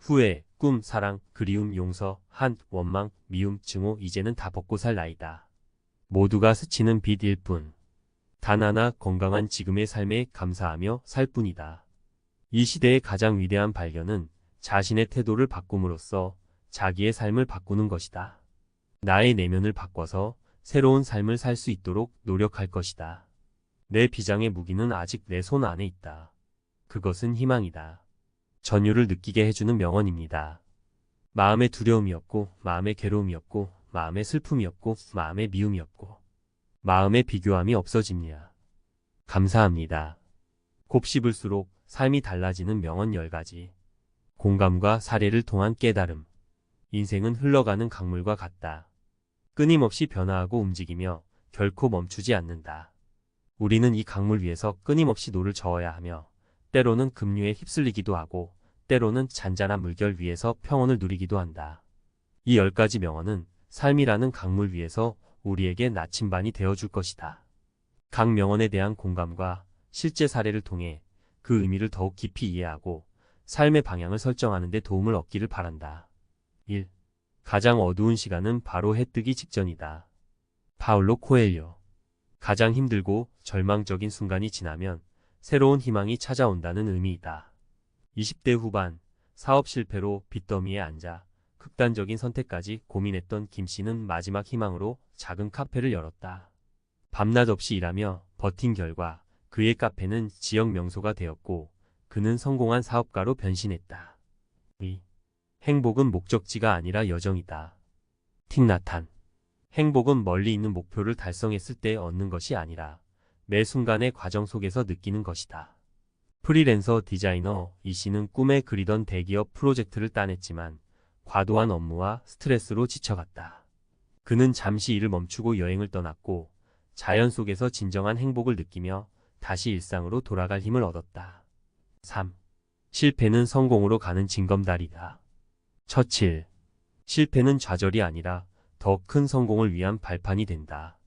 후회, 꿈, 사랑, 그리움, 용서, 한, 원망, 미움, 증오 이제는 다 벗고 살 나이다. 모두가 스치는 빛일 뿐. 단 하나 건강한 지금의 삶에 감사하며 살 뿐이다. 이 시대의 가장 위대한 발견은 자신의 태도를 바꿈으로써 자기의 삶을 바꾸는 것이다. 나의 내면을 바꿔서 새로운 삶을 살 수 있도록 노력할 것이다. 내 비장의 무기는 아직 내 손 안에 있다. 그것은 희망이다. 전율을 느끼게 해주는 명언입니다. 마음의 두려움이 없고, 마음의 괴로움이 없고, 마음의 슬픔이 없고, 마음의 미움이 없고, 마음의 비교함이 없어집니다. 감사합니다. 곱씹을수록 삶이 달라지는 명언 10가지. 공감과 사례를 통한 깨달음. 인생은 흘러가는 강물과 같다. 끊임없이 변화하고 움직이며 결코 멈추지 않는다. 우리는 이 강물 위에서 끊임없이 노를 저어야 하며 때로는 급류에 휩쓸리기도 하고 때로는 잔잔한 물결 위에서 평온을 누리기도 한다. 이 10가지 명언은 삶이라는 강물 위에서 우리에게 나침반이 되어줄 것이다. 각 명언에 대한 공감과 실제 사례를 통해 그 의미를 더욱 깊이 이해하고 삶의 방향을 설정하는 데 도움을 얻기를 바란다. 1. 가장 어두운 시간은 바로 해 뜨기 직전이다. 파울로 코엘료. 가장 힘들고 절망적인 순간이 지나면 새로운 희망이 찾아온다는 의미이다. 20대 후반, 사업 실패로 빚더미에 앉아 극단적인 선택까지 고민했던 김 씨는 마지막 희망으로 작은 카페를 열었다. 밤낮 없이 일하며 버틴 결과 그의 카페는 지역 명소가 되었고 그는 성공한 사업가로 변신했다. 2. 행복은 목적지가 아니라 여정이다. 틱나탄. 행복은 멀리 있는 목표를 달성했을 때 얻는 것이 아니라 매 순간의 과정 속에서 느끼는 것이다. 프리랜서 디자이너 이 씨는 꿈에 그리던 대기업 프로젝트를 따냈지만 과도한 업무와 스트레스로 지쳐갔다. 그는 잠시 일을 멈추고 여행을 떠났고 자연 속에서 진정한 행복을 느끼며 다시 일상으로 돌아갈 힘을 얻었다. 3. 실패는 성공으로 가는 징검다리다. 처칠. 실패는 좌절이 아니라 더 큰 성공을 위한 발판이 된다.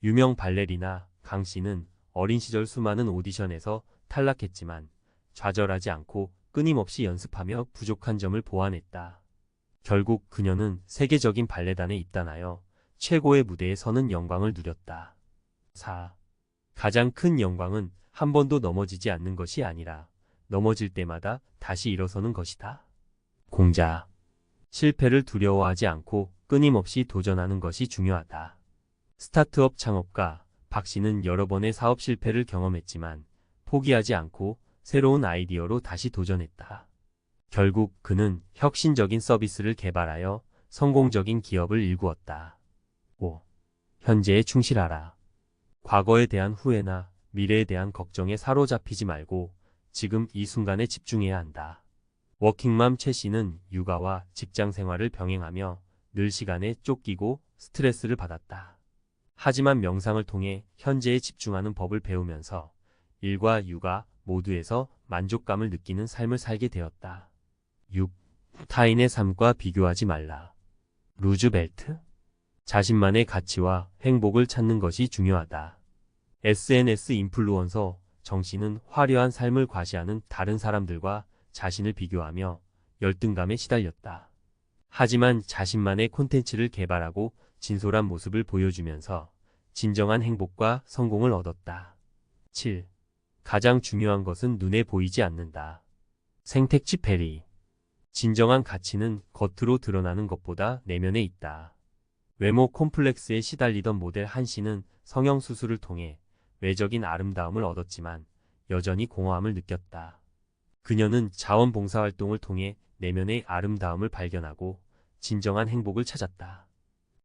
유명 발레리나 강 씨는 어린 시절 수많은 오디션에서 탈락했지만 좌절하지 않고 끊임없이 연습하며 부족한 점을 보완했다. 결국 그녀는 세계적인 발레단에 입단하여 최고의 무대에 서는 영광을 누렸다. 4. 가장 큰 영광은 한 번도 넘어지지 않는 것이 아니라 넘어질 때마다 다시 일어서는 것이다. 공자. 실패를 두려워하지 않고 끊임없이 도전하는 것이 중요하다. 스타트업 창업가 박 씨는 여러 번의 사업 실패를 경험했지만 포기하지 않고 새로운 아이디어로 다시 도전했다. 결국 그는 혁신적인 서비스를 개발하여 성공적인 기업을 일구었다. 5. 현재에 충실하라. 과거에 대한 후회나 미래에 대한 걱정에 사로잡히지 말고 지금 이 순간에 집중해야 한다. 워킹맘 최 씨는 육아와 직장 생활을 병행하며 늘 시간에 쫓기고 스트레스를 받았다. 하지만 명상을 통해 현재에 집중하는 법을 배우면서 일과 육아 모두에서 만족감을 느끼는 삶을 살게 되었다. 6. 타인의 삶과 비교하지 말라. 루즈벨트. 자신만의 가치와 행복을 찾는 것이 중요하다. SNS 인플루언서 정 씨는 화려한 삶을 과시하는 다른 사람들과 자신을 비교하며 열등감에 시달렸다. 하지만 자신만의 콘텐츠를 개발하고 진솔한 모습을 보여주면서 진정한 행복과 성공을 얻었다. 7. 가장 중요한 것은 눈에 보이지 않는다. 생택쥐 페리. 진정한 가치는 겉으로 드러나는 것보다 내면에 있다. 외모 콤플렉스에 시달리던 모델 한 씨는 성형수술을 통해 외적인 아름다움을 얻었지만 여전히 공허함을 느꼈다. 그녀는 자원봉사활동을 통해 내면의 아름다움을 발견하고 진정한 행복을 찾았다.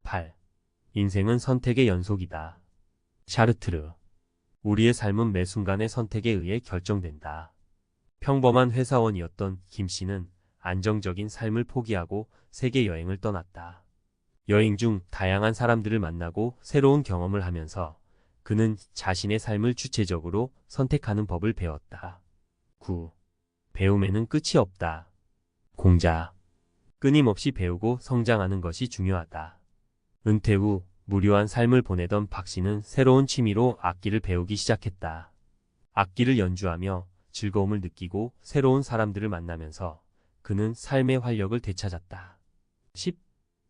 8. 인생은 선택의 연속이다. 샤르트르. 우리의 삶은 매 순간의 선택에 의해 결정된다. 평범한 회사원이었던 김 씨는 안정적인 삶을 포기하고 세계 여행을 떠났다. 여행 중 다양한 사람들을 만나고 새로운 경험을 하면서 그는 자신의 삶을 주체적으로 선택하는 법을 배웠다. 9. 배움에는 끝이 없다. 공자. 끊임없이 배우고 성장하는 것이 중요하다. 은퇴 후 무료한 삶을 보내던 박 씨는 새로운 취미로 악기를 배우기 시작했다. 악기를 연주하며 즐거움을 느끼고 새로운 사람들을 만나면서 그는 삶의 활력을 되찾았다. 10.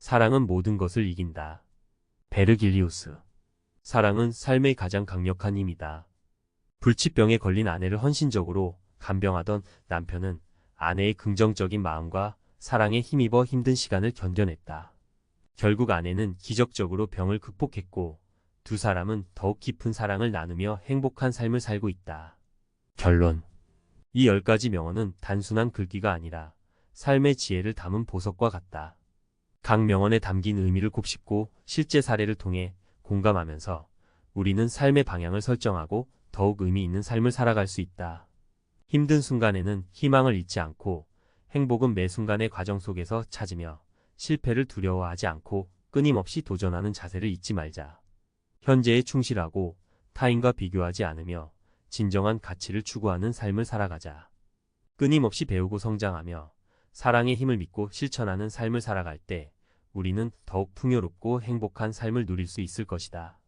사랑은 모든 것을 이긴다. 베르길리우스. 사랑은 삶의 가장 강력한 힘이다. 불치병에 걸린 아내를 헌신적으로 간병하던 남편은 아내의 긍정적인 마음과 사랑에 힘입어 힘든 시간을 견뎌냈다. 결국 아내는 기적적으로 병을 극복했고 두 사람은 더욱 깊은 사랑을 나누며 행복한 삶을 살고 있다. 결론. 이 10가지 명언은 단순한 글귀가 아니라 삶의 지혜를 담은 보석과 같다. 각 명언에 담긴 의미를 곱씹고 실제 사례를 통해 공감하면서 우리는 삶의 방향을 설정하고 더욱 의미 있는 삶을 살아갈 수 있다. 힘든 순간에는 희망을 잊지 않고 행복은 매 순간의 과정 속에서 찾으며 실패를 두려워하지 않고 끊임없이 도전하는 자세를 잊지 말자. 현재에 충실하고 타인과 비교하지 않으며 진정한 가치를 추구하는 삶을 살아가자. 끊임없이 배우고 성장하며 사랑의 힘을 믿고 실천하는 삶을 살아갈 때 우리는 더욱 풍요롭고 행복한 삶을 누릴 수 있을 것이다.